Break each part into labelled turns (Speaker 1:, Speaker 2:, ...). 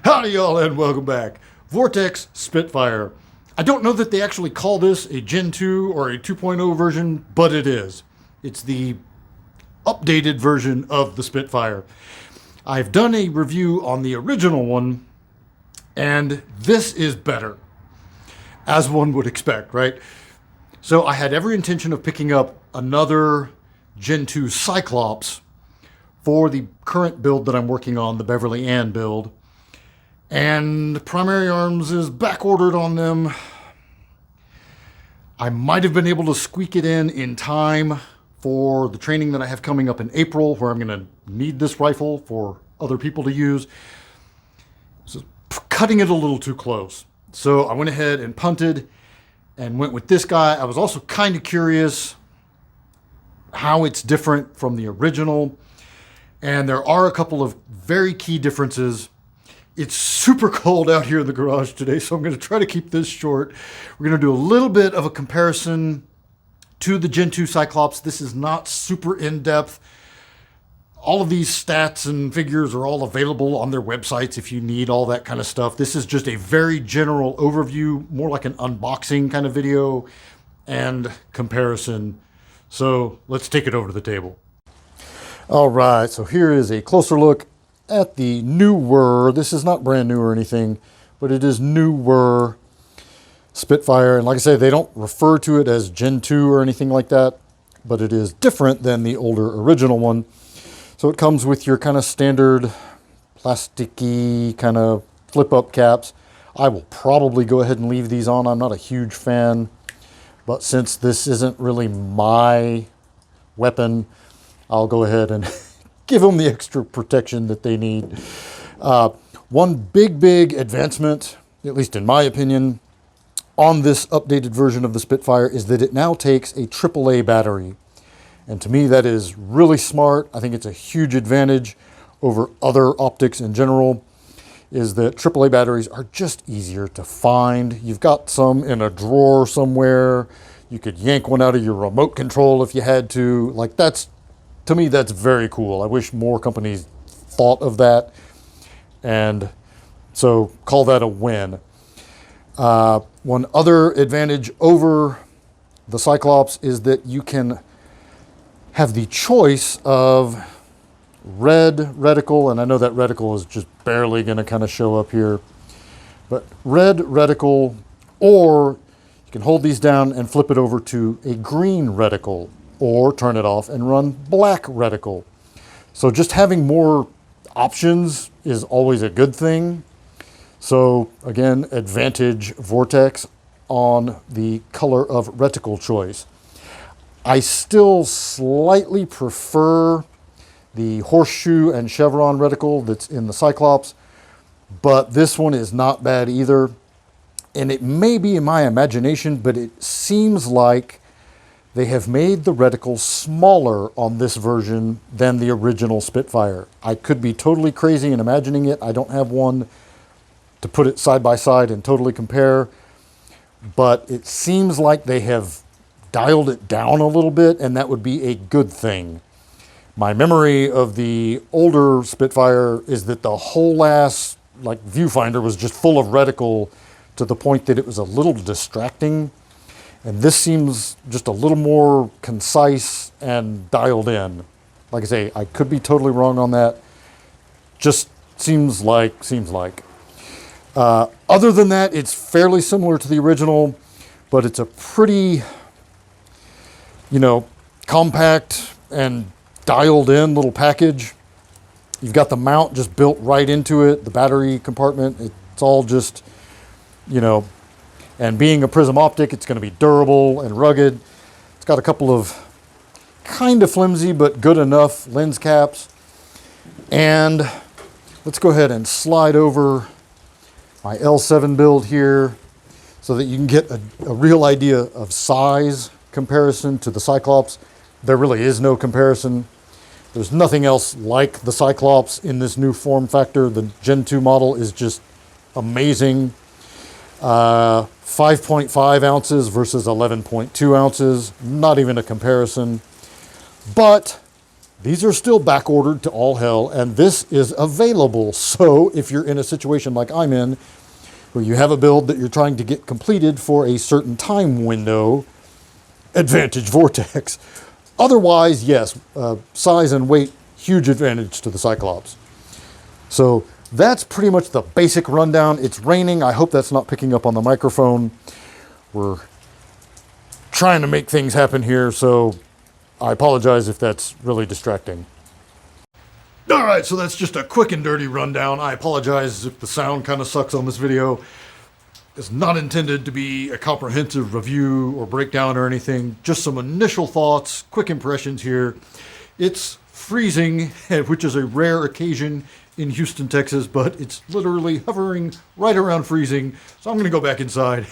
Speaker 1: Howdy y'all and welcome back. Vortex Spitfire. I don't know that they actually call this a Gen 2 or a 2.0 version, but it is. It's the updated version of the Spitfire. I've done a review on the original one, and this is better, as one would expect, right? So I had every intention of picking up another Gen 2 Cyclops for the current build that I'm working on, the Beverly Ann build. And Primary Arms is back ordered on them. I might have been able to squeak it in time for the training that I have coming up in April, where I'm going to need this rifle for other people to use. So cutting it a little too close. So I went ahead and punted and went with this guy. I was also kind of curious how it's different from the original. And there are a couple of very key differences. It's super cold out here in the garage today, so I'm going to try to keep this short. We're going to do a little bit of a comparison to the Gen 2 Cyclops. This is not super in-depth. All of these stats and figures are all available on their websites if you need all that kind of stuff. This is just a very general overview, more like an unboxing kind of video and comparison. So let's take it over to the table. All right, so here is a closer look at the newer, this is not brand new or anything, but it is newer Spitfire. And like I say, they don't refer to it as Gen 2 or anything like that, but it is different than the older original one. So it comes with your kind of standard plasticky kind of flip up caps. I will probably go ahead and leave these on. I'm not a huge fan, but since this isn't really my weapon, I'll go ahead and give them the extra protection that they need. One big advancement, at least in my opinion, on this updated version of the Spitfire is that it now takes a AAA battery. And to me, that is really smart. I think it's a huge advantage over other optics in general, is that AAA batteries are just easier to find. You've got some in a drawer somewhere. You could yank one out of your remote control if you had to. Like, that's, to me, that's very cool. I wish more companies thought of that. And so call that a win. One other advantage over the Cyclops is that you can have the choice of red reticle, and I know that reticle is just barely going to kind of show up here, but red reticle, or you can hold these down and flip it over to a green reticle, or turn it off and run black reticle. So just having more options is always a good thing. So again, advantage Vortex on the color of reticle choice. I still slightly prefer the horseshoe and chevron reticle that's in the Cyclops, but this one is not bad either. And it may be in my imagination, but it seems like they have made the reticle smaller on this version than the original Spitfire. I could be totally crazy in imagining it. I don't have one to put it side by side and totally compare, but it seems like they have dialed it down a little bit, and that would be a good thing. My memory of the older Spitfire is that the whole ass viewfinder was just full of reticle to the point that it was a little distracting. And this seems just a little more concise and dialed in. Like I say, I could be totally wrong on that. Just seems like. Other than that, it's fairly similar to the original, but it's a pretty, compact and dialed in little package. You've got the mount just built right into it, the battery compartment. It's all just, and being a prism optic, it's going to be durable and rugged. It's got a couple of kind of flimsy but good enough lens caps. And let's go ahead and slide over my L7 build here so that you can get a real idea of size comparison to the Cyclops. There really is no comparison. There's nothing else like the Cyclops in this new form factor. The Gen 2 model is just amazing. 5.5 ounces versus 11.2 ounces. Not even a comparison. But These are still back ordered to all hell, and this is available. So if you're in a situation like I'm in, where you have a build that you're trying to get completed for a certain time window, advantage Vortex. Otherwise, yes, size and weight, huge advantage to the Cyclops. So that's pretty much the basic rundown. It's raining. I hope that's not picking up on the microphone. We're trying to make things happen here, so I apologize if that's really distracting. All right, so that's just a quick and dirty rundown. I apologize if the sound kind of sucks on this video. It's not intended to be a comprehensive review or breakdown or anything. Just some initial thoughts, quick impressions here. It's freezing, which is a rare occasion in Houston, Texas, but it's literally hovering right around freezing. So I'm going to go back inside.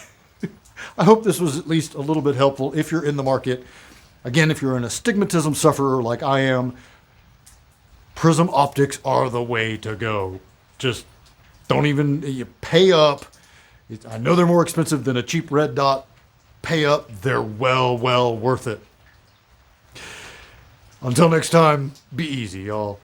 Speaker 1: I hope this was at least a little bit helpful if you're in the market. Again, if you're an astigmatism sufferer like I am, prism optics are the way to go. Just don't even, you pay up. I know they're more expensive than a cheap red dot. Pay up, they're well worth it. Until next time, be easy, y'all.